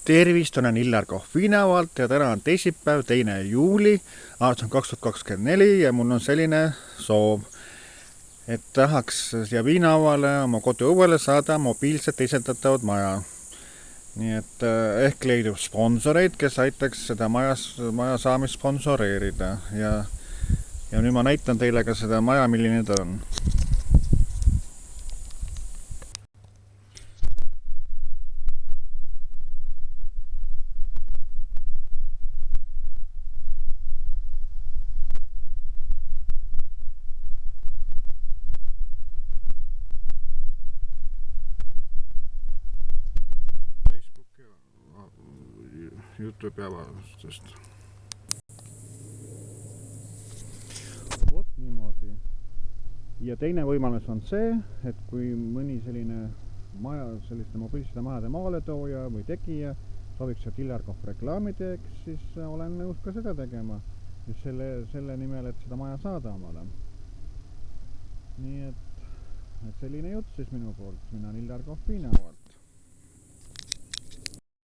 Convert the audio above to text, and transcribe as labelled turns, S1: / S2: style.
S1: Tervist, olen Illar Kohvinavalt ja täna on teisipäev, 2. juuli, aasta on 2024 ja mul on selline soov, et tahaks siia Viinavale oma koduõuele saada mobiilset teisaldatavad maja. Nii et ehk leidub sponsoreid, kes aitaks seda maja saamist sponsoreerida ja nüüd ma näitan teile ka seda maja, milline ta on. YouTube avaldustest. Vot niimoodi. Ja teine võimalus on see, et kui mõni selline maja, selliste mobiilsete majade maaletooja või tegija sooviks, et Illar Kohv reklaami teeks, siis olen nõus ka seda tegema. Just selle nimel, et seda maja saada omale. Nii et selline jutt siis minu poolt. Mina olen Illar Kohv Viinavalt.